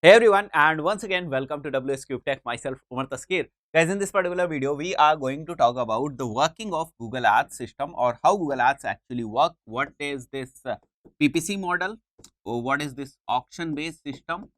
Hey everyone, and once again welcome to WsCube Tech. Myself Umar Taskir. Guys, in this particular video we are going to talk about the working of Google Ads system, or how Google Ads actually work. What is this PPC model, or what is this auction based system,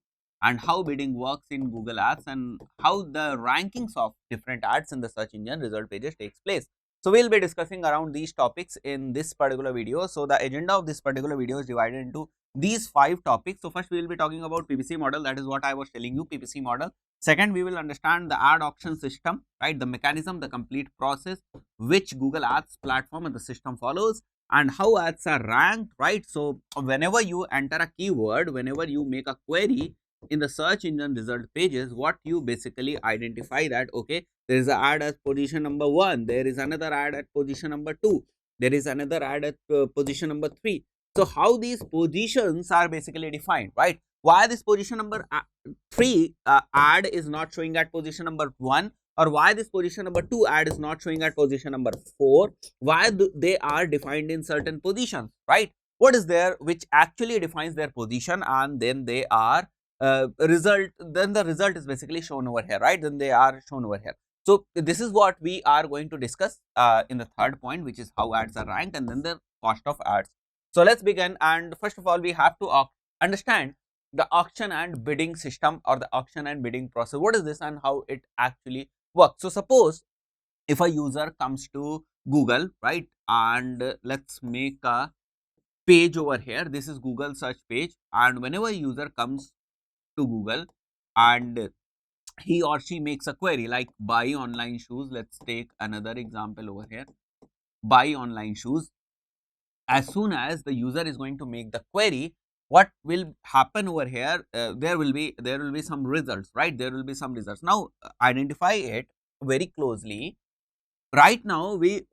and how bidding works in Google Ads, and how the rankings of different ads in the search engine result pages takes place. So we'll be discussing around these topics in this particular video. So the agenda of this particular video is divided into these 5 topics. So first we will be talking about PPC model, that is what I was telling you, PPC model. Second, we will understand the ad auction system, right, the mechanism, the complete process which Google Ads platform and the system follows, and how ads are ranked, right. So whenever you enter a keyword, whenever you make a query in the search engine result pages, what you basically identify that, okay, there is an ad at position number 1, there is another ad at position number 2, there is another ad at position number 3. So how these positions are basically defined, right? Why this position number 3 ad is not showing at position number 1, or why this position number 2 ad is not showing at position number 4? Why they are defined in certain positions, right? What is there which actually defines their position, and then they are then the result is basically shown over here, right? Then they are shown over here. So this is what we are going to discuss in the third point, which is how ads are ranked, and then the cost of ads. So let's begin, and first of all we have to understand the auction and bidding system, or the auction and bidding process. What is this and how it actually works? So suppose if a user comes to Google, right, and let's make a page over here. This is Google search page, and whenever a user comes to Google and he or she makes a query like buy online shoes, let's take another example over here, buy online shoes. As soon as the user is going to make the query, what will happen over here, there will be some results, right? There will be some results. Now identify it very closely. Right now we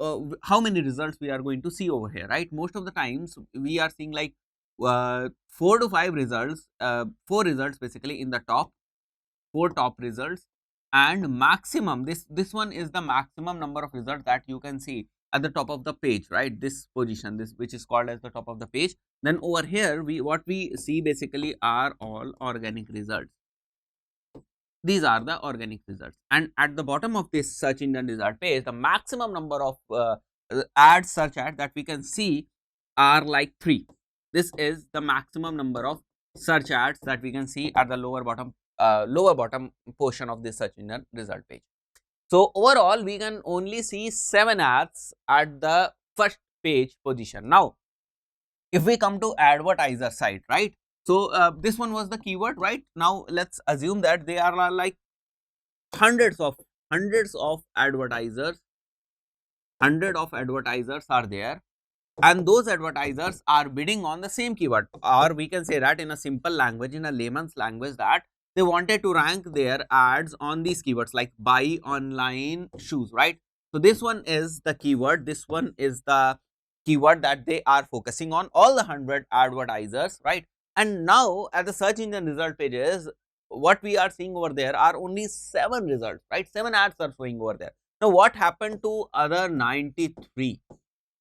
how many results we are going to see over here, right? Most of the times we are seeing like 4 to 5 results, 4 results basically in the top, 4 top results, and maximum, this one is the maximum number of results that you can see at the top of the page, right? This position, this which is called as the top of the page. Then over here what we see basically are all organic results. These are the organic results, and at the bottom of this search engine result page, the maximum number of ads, search ads that we can see are like 3. This is the maximum number of search ads that we can see at the lower bottom portion of this search engine result page. So overall we can only see 7 ads at the first page position. Now if we come to advertiser side, right, so this one was the keyword, right? Now let's assume that there are like hundreds of advertisers, are there, and those advertisers are bidding on the same keyword, or we can say that in a simple language, in a layman's language, that they wanted to rank their ads on these keywords like buy online shoes, right? So this one is the keyword, this one is the keyword that they are focusing on, all the 100 advertisers, right? And now at the search engine result pages, what we are seeing over there are only 7 results, right? 7 ads are showing over there. Now what happened to other 93,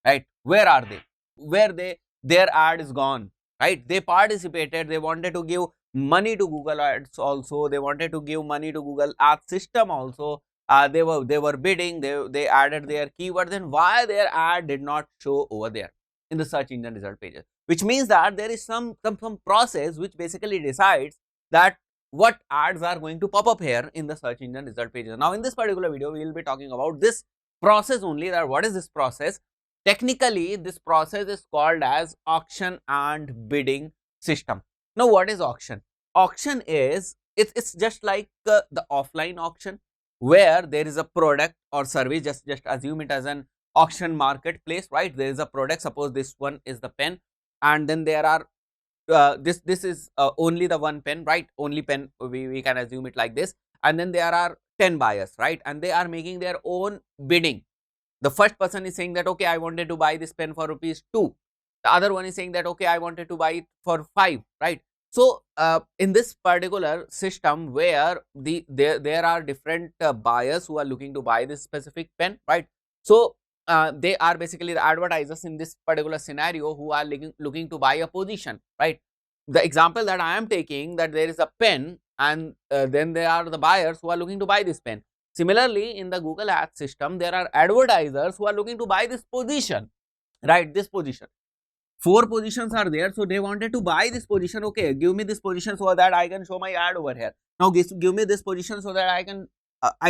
right? Where are they? Their ad is gone, right? They participated, they wanted to give money to Google Ads also, they wanted to give money to Google Ads system also. They were bidding, they added their keyword. Then why their ad did not show over there in the search engine result pages? Which means that there is some process which basically decides that what ads are going to pop up here in the search engine result pages. Now in this particular video we will be talking about this process only, that what is this process. Technically this process is called as auction and bidding system. Now what is auction? Auction is, it's just like the offline auction, where there is a product or service. Just assume it as an auction marketplace, right? There is a product, suppose this one is the pen, and then there are this is only the one pen, right? Only pen, we can assume it like this. And then there are 10 buyers, right? And they are making their own bidding. The first person is saying that, okay, I wanted to buy this pen for rupees 2. The other one is saying that, okay, I wanted to buy it for 5, right? So in this particular system, where there are different buyers who are looking to buy this specific pen, right? So they are basically the advertisers in this particular scenario who are looking to buy a position, right? the example that I am taking, that there is a pen and then there are the buyers who are looking to buy this pen. Similarly, in the Google Ads system, there are advertisers who are looking to buy this position, right? This position. 4 positions are there, so they wanted to buy this position. Okay, give me this position so that I can show my ad over here. Now give me this position so that I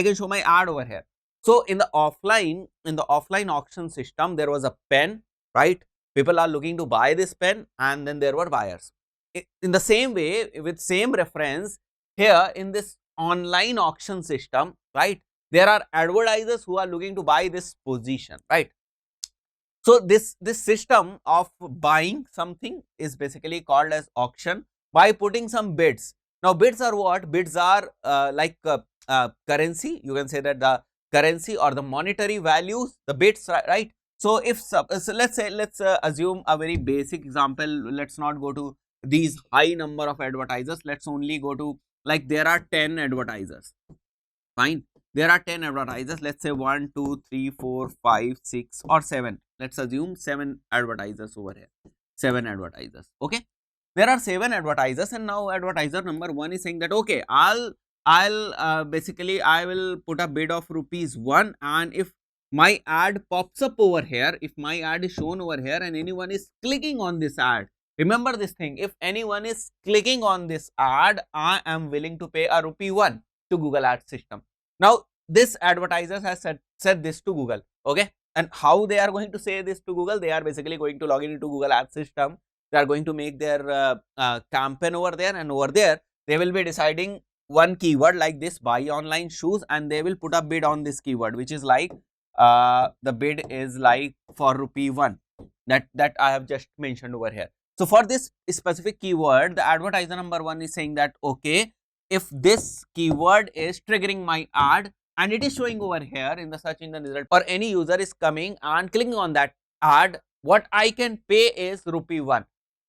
can show my ad over here. So in the offline auction system, there was a pen, right? People are looking to buy this pen, and then there were buyers. In the same way, with same reference, here in this online auction system, right, there are advertisers who are looking to buy this position, right? So this system of buying something is basically called as auction by putting some bids. Now bids are what? Bids are like currency. You can say that the currency or the monetary values, the bids, right? So if so let's say, let's assume a very basic example. Let's not go to these high number of advertisers. Let's only go to, like, there are 10 advertisers. Fine. There are 10 advertisers. Let's say 1, 2, 3, 4, 5, 6 or 7. Let's assume 7 advertisers over here. 7 advertisers. Okay. There are 7 advertisers, and now advertiser number 1 is saying that, okay, basically I will put a bid of rupees 1, and if my ad pops up over here, if my ad is shown over here and anyone is clicking on this ad, remember this thing, if anyone is clicking on this ad, I am willing to pay a rupee 1 to Google Ads system. Now this advertiser has said this to Google, okay, and how they are going to say this to Google? They are basically going to log in into Google Ads system. They are going to make their campaign over there, and over there they will be deciding one keyword like this, buy online shoes, and they will put a bid on this keyword, which is like the bid is like for rupee 1 that I have just mentioned over here. So for this specific keyword, the advertiser number 1 is saying that, okay, if this keyword is triggering my ad and it is showing over here in the search engine result, or any user is coming and clicking on that ad, what I can pay is rupee 1.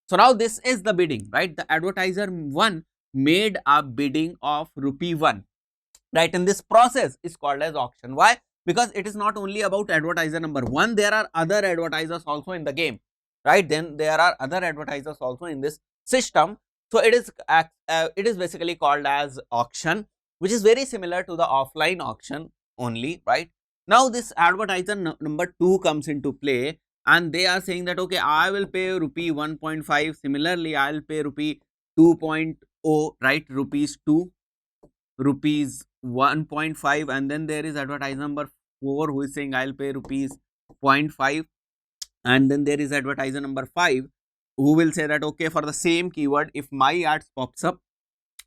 So now this is the bidding, right? The advertiser 1 made a bidding of rupee 1, right? And this process is called as auction. Why? Because it is not only about advertiser number 1, there are other advertisers also in the game, right? Then there are other advertisers also in this system. So it is basically called as auction, which is very similar to the offline auction only, right? Now this advertiser number 2 comes into play, and they are saying that, okay, I will pay rupee 1.5. Similarly, I will pay rupee 2.0, right? Rupees 2, rupees 1.5, and then there is advertiser number 4 who is saying I will pay rupees 0.5, and then there is advertiser number 5 who will say that, okay, for the same keyword, if my ad pops up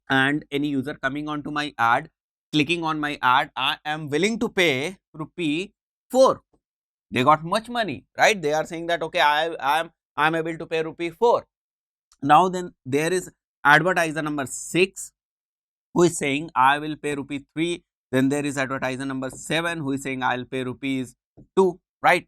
and any user coming onto my ad, clicking on my ad, I am willing to pay rupee 4. They got much money, right? They are saying that, okay, I am able to pay rupee 4. Now then there is advertiser number 6 who is saying I will pay rupee 3. Then there is advertiser number 7 who is saying I will pay rupees 2, right?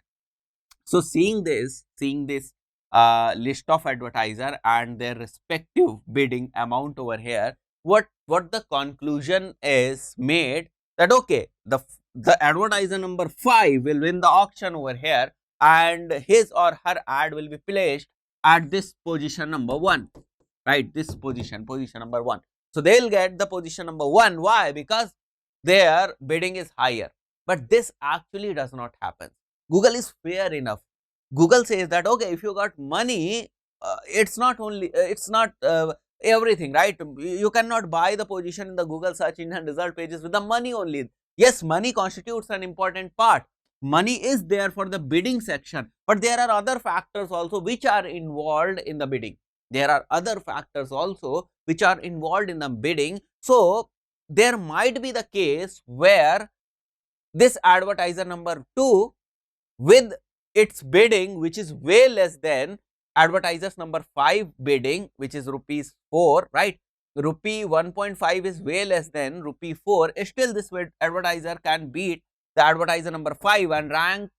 So seeing this list of advertiser and their respective bidding amount over here, what the conclusion is made, that, okay, the advertiser number 5 will win the auction over here, and his or her ad will be placed at this position number 1, right? This position number 1. So they will get the position number 1. Why? Because their bidding is higher. But this actually does not happen. Google is fair enough. Google says that, okay, if you got money, it's not everything, right? You cannot buy the position in the Google search engine result pages with the money only. Yes, money constitutes an important part. Money is there for the bidding section, but there are other factors also which are involved in the bidding. There are other factors also which are involved in the bidding. So there might be the case where this advertiser number 2, with its bidding which is way less than advertisers number 5 bidding, which is rupees 4, right? Rupee 1.5 is way less than rupee 4. Still this advertiser can beat the advertiser number 5 and rank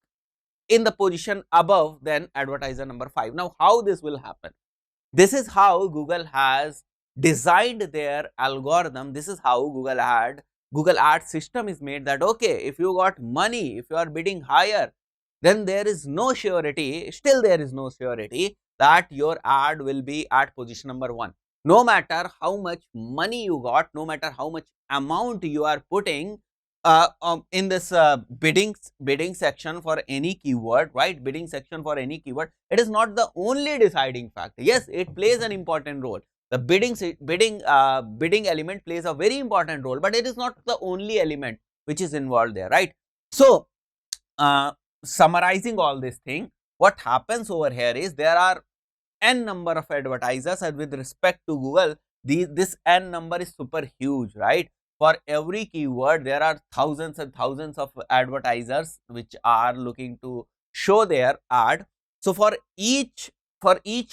in the position above than advertiser number 5. Now how this will happen? This is how Google has designed their algorithm. This is how Google Ads system is made, that, okay, if you got money, if you are bidding higher, then there is no surety, still there is no surety that your ad will be at position number 1. No matter how much money you got, no matter how much amount you are putting in this bidding section for any keyword, right? Bidding section for any keyword, it is not the only deciding factor. Yes, it plays an important role. The bidding element plays a very important role, but it is not the only element which is involved there, right? So, summarizing all this thing, what happens over here is there are n number of advertisers, and with respect to Google, this n number is super huge, right? For every keyword, there are thousands and thousands of advertisers which are looking to show their ad. So for each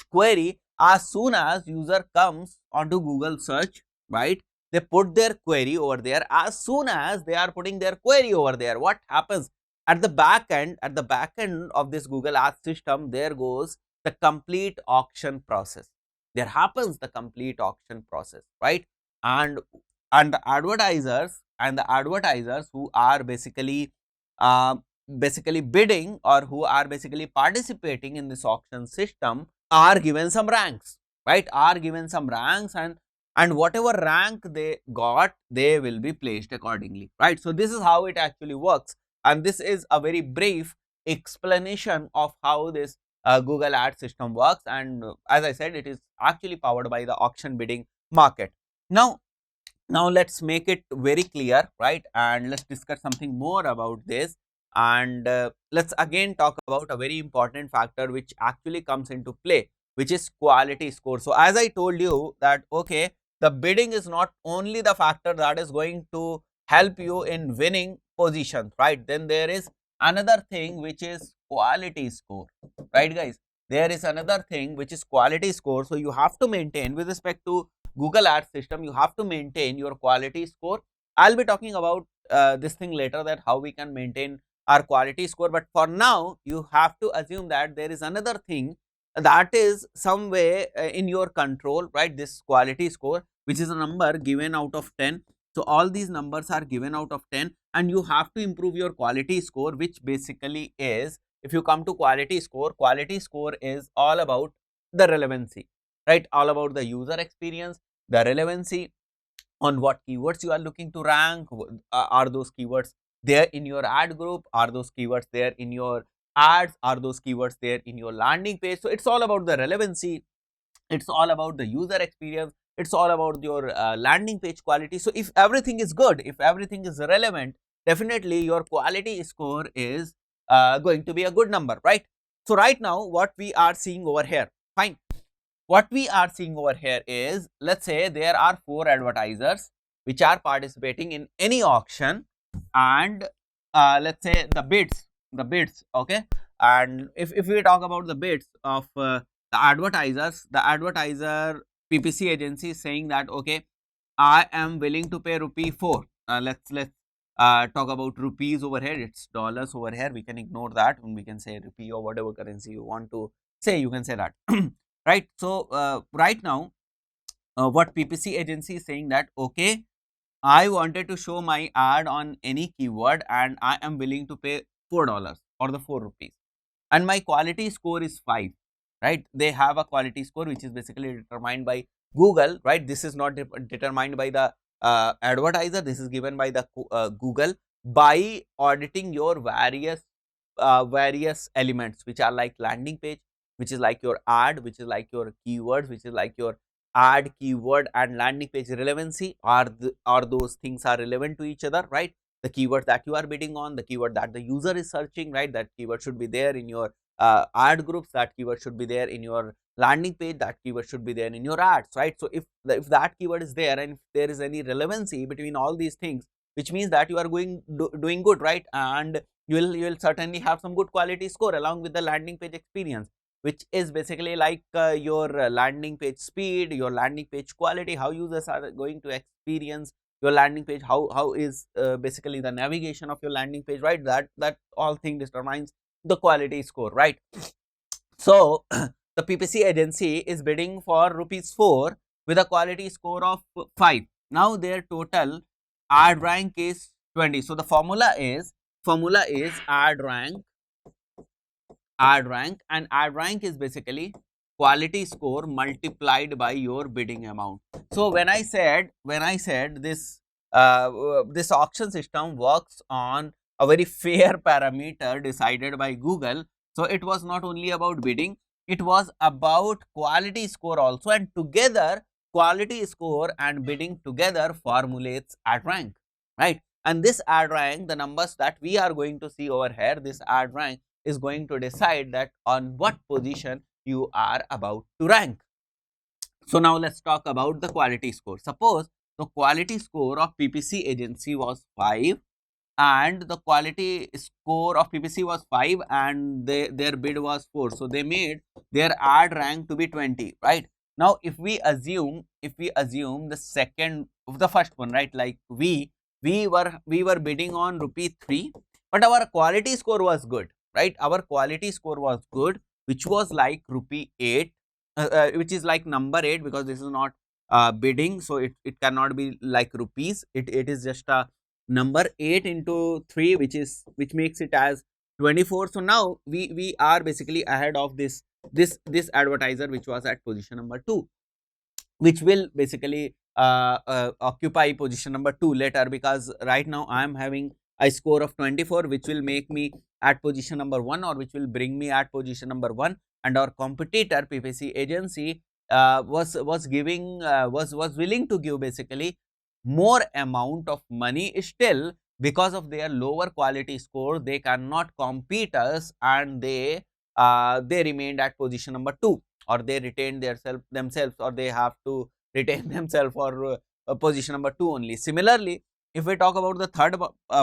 query, as soon as user comes onto Google search, right, they put their query over there. As soon as they are putting their query over there, what happens at the back end? At the back end of this Google Ads system, there goes the complete auction process. There happens the complete auction process, right? And the advertisers who are uh, basically bidding, or who are basically participating in this auction system, are given some ranks, right? Are given some ranks, and whatever rank they got, they will be placed accordingly, right? So this is how it actually works, and this is a very brief explanation of how this Google Ads system works. And as I said, it is actually powered by the auction bidding market. Now let's make it very clear, right? And let's discuss something more about this. And let's again talk about a very important factor which actually comes into play, which is quality score. So as I told you that, okay, the bidding is not only the factor that is going to help you in winning positions, right? Then there is another thing which is quality score, right guys? There is another thing which is quality score. So you have to maintain, with respect to Google Ads system, you have to maintain your quality score. I'll be talking about this thing later, that how we can maintain our quality score. But for now, you have to assume that there is another thing that is some way in your control, right? This quality score, which is a number given out of 10. So all these numbers are given out of 10, and you have to improve your quality score, which basically is, if you come to quality score is all about the relevancy, right? All about the user experience, the relevancy, on what keywords you are looking to rank. Are those keywords there in your ad group? Are those keywords there in your ads? Are those keywords there in your landing page? So it's all about the relevancy, it's all about the user experience, it's all about your landing page quality. So if everything is good, if everything is relevant, definitely your quality score is going to be a good number, right? So right now, what we are seeing over here, fine, what we are seeing over here is, let's say there are 4 advertisers which are participating in any auction, and let's say the bids, okay. And if we talk about the bids of the advertisers, the advertiser PPC agency is saying that, okay, I am willing to pay rupee 4. Let's talk about rupees over here. It's dollars over here. We can ignore that, and we can say rupee or whatever currency you want to say. You can say that, right? So right now, what PPC agency is saying that, okay, I wanted to show my ad on any keyword, and I am willing to pay $4 or the 4 rupees, and my quality score is 5, right? They have a quality score which is basically determined by Google, right? This is not determined by the advertiser. This is given by the Google, by auditing your various elements, which are like landing page, which is like your ad, which is like your keywords, which is like your ad, keyword, and landing page relevancy. Are those things are relevant to each other, right? The keyword that you are bidding on, the keyword that the user is searching, right? That keyword should be there in your ad groups, that keyword should be there in your landing page, that keyword should be there in your ads, right? So if that keyword is there, and if there is any relevancy between all these things, which means that you are doing good, right? And you will certainly have some good quality score along with the landing page experience, which is basically like your landing page speed, your landing page quality, how users are going to experience your landing page, how is basically the navigation of your landing page, right? That all thing determines the quality score, right? So the PPC agency is bidding for rupees 4 with a quality score of 5. Now their total ad rank is 20. So the formula is ad rank, and ad rank is basically quality score multiplied by your bidding amount. So when I said this this auction system works on a very fair parameter decided by Google, so it was not only about bidding, it was about quality score also, and together quality score and bidding together formulates ad rank, right? And this ad rank, the numbers that we are going to see over here, this ad rank is going to decide that on what position you are about to rank. So now let's talk about the quality score. Suppose the quality score of PPC agency was 5 and the quality score of PPC was 5 and their bid was 4. So they made their ad rank to be 20, right? Now if we assume the first one, right, like we were bidding on rupee 3, but our quality score was good, right? Our quality score was good, which was like rupee 8, which is like number 8, because this is not bidding, so it cannot be like rupees. It is just a number 8 into 3, which makes it as 24. So now we are basically ahead of this advertiser, which was at position number 2, which will basically occupy position number 2 later, because right now I am having a score of 24, which will make me at position number 1, or which will bring me at position number 1, and our competitor PPC agency was giving was willing to give basically more amount of money. Still, because of their lower quality score, they cannot compete us, and they remained at position number 2, or they retained themselves, or they have to retain themselves for position number 2 only. Similarly, if we talk about the third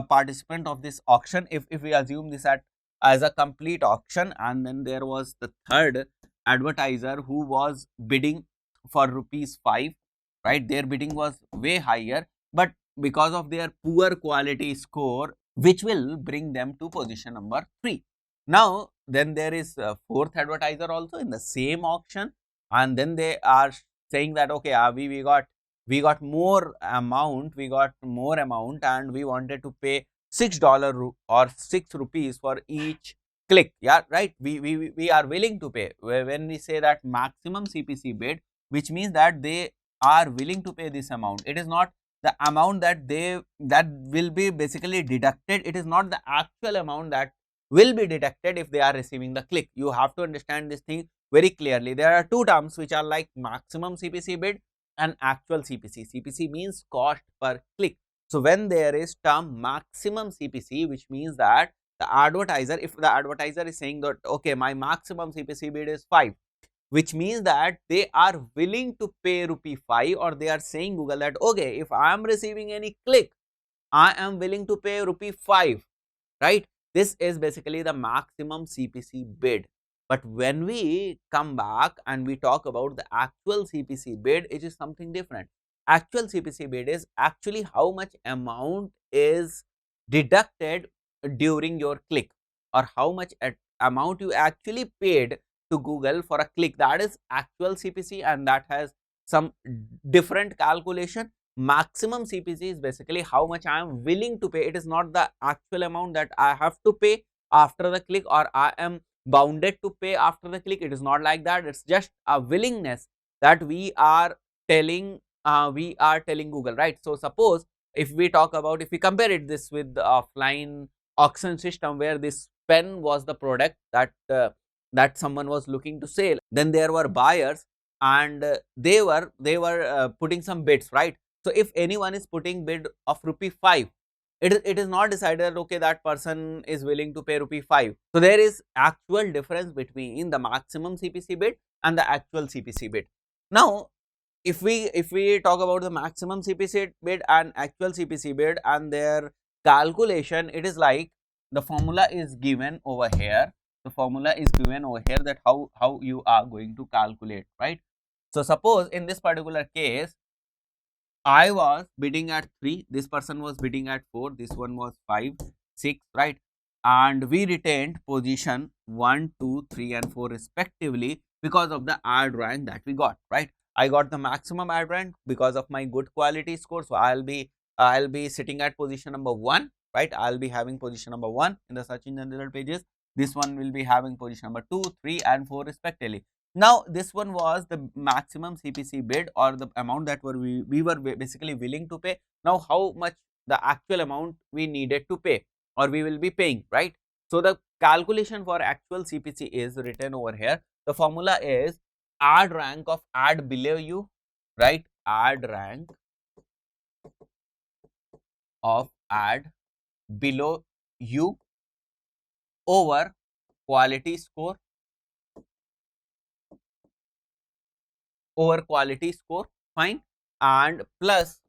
participant of this auction, if we assume this as a complete auction, and then there was the third advertiser who was bidding for rupees 5, right? Their bidding was way higher, but because of their poor quality score, which will bring them to position number 3. Now then there is a fourth advertiser also in the same auction, and then they are saying that okay, we got more amount, and we wanted to pay $6 or 6 rupees for each click. Yeah, right, we are willing to pay. When we say that maximum CPC bid, which means that they are willing to pay this amount. It is not the amount that will be basically deducted. It is not the actual amount that will be deducted if they are receiving the click. You have to understand this thing very clearly. There are two terms which are like maximum CPC bid and actual CPC. CPC means cost per click. So when there is term maximum CPC, which means that the advertiser, if the advertiser is saying that okay, my maximum CPC bid is 5, which means that they are willing to pay rupee 5, or they are saying Google that okay, if I am receiving any click, I am willing to pay rupee 5, right? This is basically the maximum CPC bid. But when we come back and we talk about the actual CPC bid, it is something different. Actual CPC bid is actually how much amount is deducted during your click, or how much amount you actually paid to Google for a click. That is actual CPC, and that has some different calculation. Maximum CPC is basically how much I am willing to pay. It is not the actual amount that I have to pay after the click, or I am bounded to pay after the click. It is not like that. It's just a willingness that we are telling Google, right? So suppose if we talk about, if we compare this with the offline auction system, where this pen was the product that someone was looking to sell, then there were buyers, and they were putting some bids, right? So if anyone is putting bid of rupee 5, it is not decided okay, that person is willing to pay rupee 5. So there is actual difference between the maximum CPC bid and the actual CPC bid. Now if we talk about the maximum CPC bid and actual CPC bid and their calculation, it is like the formula is given over here. The formula is given over here, that how you are going to calculate, right? So suppose in this particular case, I was bidding at 3, this person was bidding at 4, this one was 5, 6, right? And we retained position 1, 2, 3 and 4 respectively because of the ad rank that we got, right? I got the maximum ad rank because of my good quality score. So I'll be sitting at position number 1, right? I'll be having position number 1 in the search engine result pages. This one will be having position number 2, 3 and 4 respectively. Now this one was the maximum CPC bid, or the amount that we were basically willing to pay. Now how much the actual amount we needed to pay, or we will be paying, right? So the calculation for actual CPC is written over here. The formula is add rank of ad below you, right? Add rank of ad below you over quality score, fine, and plus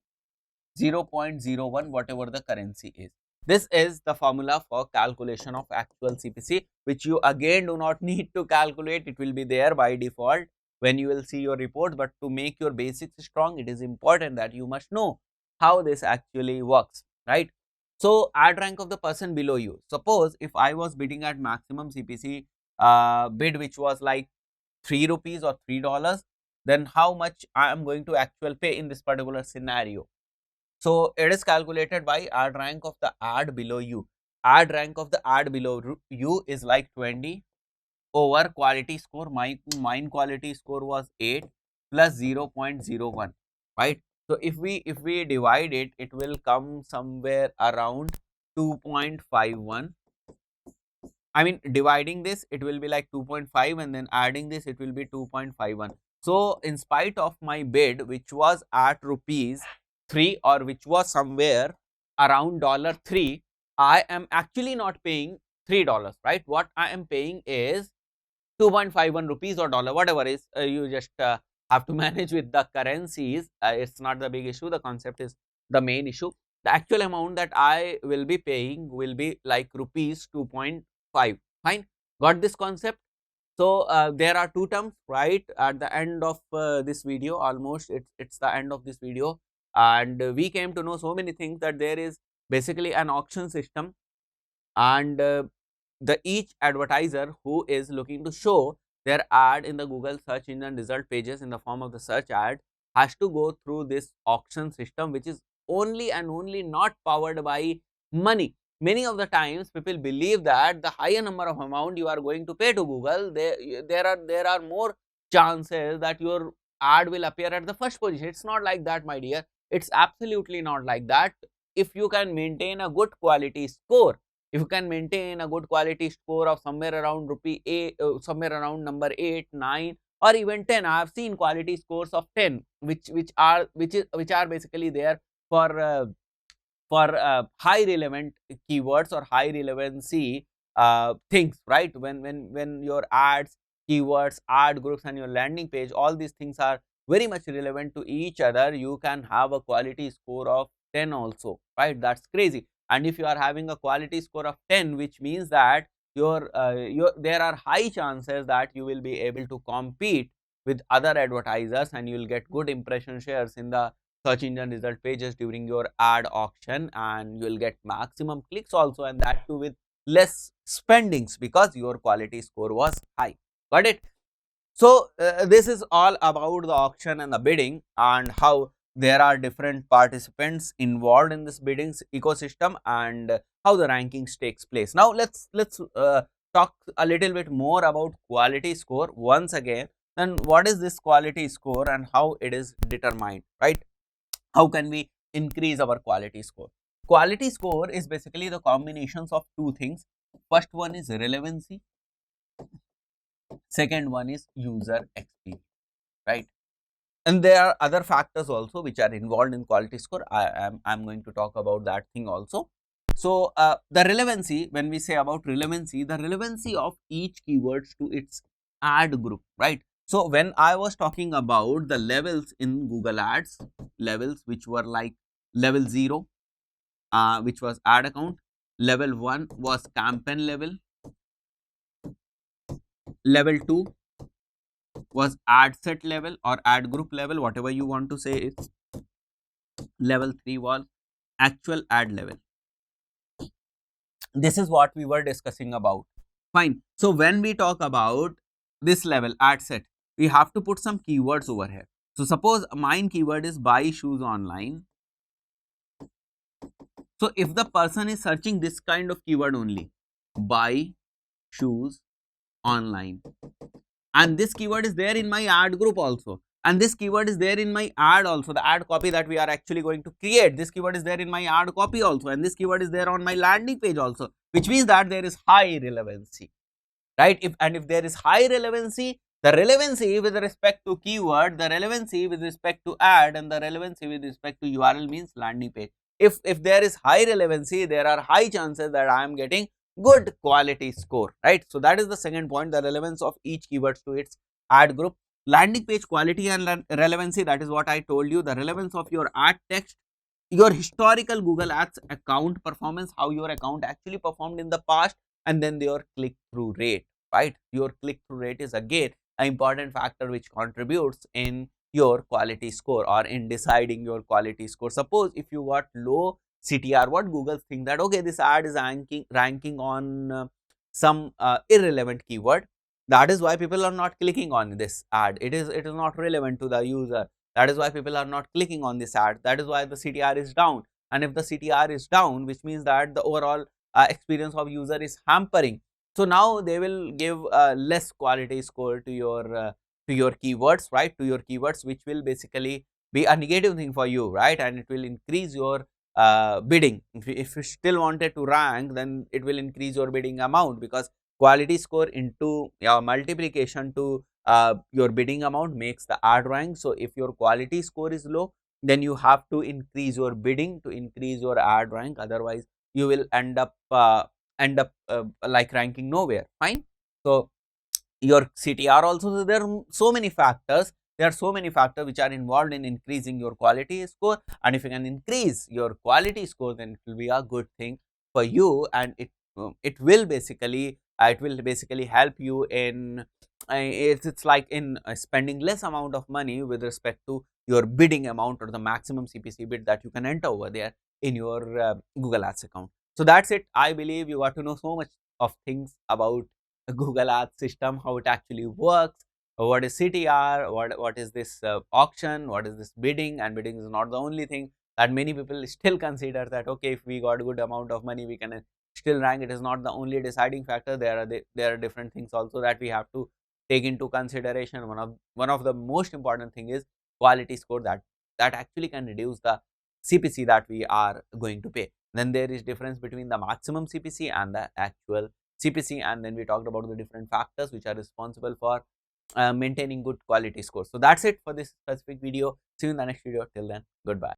0.01 whatever the currency is. This is the formula for calculation of actual CPC, which you again do not need to calculate. It will be there by default when you will see your report, but to make your basics strong, it is important that you must know how this actually works, right? So add rank of the person below you. Suppose if I was bidding at maximum CPC bid, which was like 3 rupees or $3, then how much I am going to actual pay in this particular scenario. So it is calculated by add rank of the ad below you. Add rank of the ad below you is like 20 over quality score. Mine quality score was 8 plus 0.01, right? So if we divide it, it will come somewhere around 2.51. I mean, dividing this, it will be like 2.5, and then adding this, it will be 2.51. So in spite of my bid, which was at rupees 3, or which was somewhere around $3, I am actually not paying $3, right? What I am paying is 2.51 rupees or dollar, whatever is, you just have to manage with the currencies. It's not the big issue. The concept is the main issue. The actual amount that I will be paying will be like rupees 2.5. Fine, got this concept? So there are two terms, right? At the end of this video, almost it's the end of this video, and we came to know so many things, that there is basically an auction system, and the each advertiser who is looking to show their ad in the Google search engine result pages in the form of the search ad has to go through this auction system, which is only and only not powered by money. Many of the times people believe that the higher number of amount you are going to pay to Google, there are more chances that your ad will appear at the first position. It's not like that, my dear. It's absolutely not like that. If you can maintain a good quality score, if you can maintain a good quality score of somewhere around rupee 8, somewhere around number 8, 9, or even 10. I have seen quality scores of 10, which are basically there for high relevant keywords or high relevancy things, right? When your ads, keywords, ad groups, and your landing page, all these things are very much relevant to each other, you can have a quality score of 10 also, right? That's crazy. And if you are having a quality score of 10, which means that your there are high chances that you will be able to compete with other advertisers, and you will get good impression shares in the search engine result pages during your ad auction, and you will get maximum clicks also, and that too with less spendings, because your quality score was high. Got it? So this is all about the auction and the bidding, and how there are different participants involved in this bidding ecosystem, and how the rankings takes place. Now let's talk a little bit more about quality score once again. Then what is this quality score and how it is determined, right? How can we increase our quality score? Quality score is basically the combinations of two things. First one is relevancy, second one is user experience, right? And there are other factors also which are involved in quality score. I'm going to talk about that thing also. So the relevancy, when we say about relevancy, the relevancy of each keywords to its ad group, right? So when I was talking about the levels in Google Ads, levels which were like level 0, which was ad account, level 1 was campaign level, level 2 was ad set level or ad group level, whatever you want to say it. Level 3 was actual ad level. This is what we were discussing about. Fine. So when we talk about this level ad set, we have to put some keywords over here. So suppose mine keyword is buy shoes online. So if the person is searching this kind of keyword only, buy shoes online, and this keyword is there in my ad group also, and this keyword is there in my ad also, the ad copy that we are actually going to create, this keyword is there in my ad copy also, and this keyword is there on my landing page also, which means that there is high relevancy, right? If there is high relevancy, the relevancy with respect to keyword, the relevancy with respect to ad, and the relevancy with respect to URL means landing page. If there is high relevancy, there are high chances that I am getting good quality score, right? So that is the second point, the relevance of each keyword to its ad group. Landing page quality and relevancy, that is what I told you, the relevance of your ad text, your historical Google Ads account performance, how your account actually performed in the past, and then your click through rate, right? Your click through rate is again an important factor which contributes in your quality score or in deciding your quality score. Suppose if you got low CTR, what Google think that okay, this ad is ranking on some irrelevant keyword, that is why people are not clicking on this ad, it is not relevant to the user, that is why people are not clicking on this ad, that is why the CTR is down. And if the CTR is down, which means that the overall experience of user is hampering, so now they will give less quality score to your keywords, right? To your keywords, which will basically be a negative thing for you, right? And it will increase your bidding. If you still wanted to rank, then it will increase your bidding amount, because quality score into multiplication to your bidding amount makes the ad rank. So if your quality score is low, then you have to increase your bidding to increase your ad rank, otherwise you will end up like ranking nowhere, fine. So your CTR also, so there are so many factors, there are so many factors which are involved in increasing your quality score, and if you can increase your quality score, then it will be a good thing for you, and it will basically help you in it's like in spending less amount of money with respect to your bidding amount or the maximum CPC bid that you can enter over there in your Google Ads account. So that's it. I believe you got to know so much of things about Google Ads system, how it actually works, what is CTR, what is this auction, what is this bidding, and bidding is not the only thing that many people still consider that okay, if we got a good amount of money, we can still rank. It is not the only deciding factor. There are different things also that we have to take into consideration. One of the most important thing is quality score, that actually can reduce the CPC that we are going to pay. Then there is difference between the maximum CPC and the actual CPC, and then we talked about the different factors which are responsible for maintaining good quality scores. So that's it for this specific video. See you in the next video. Till then, goodbye.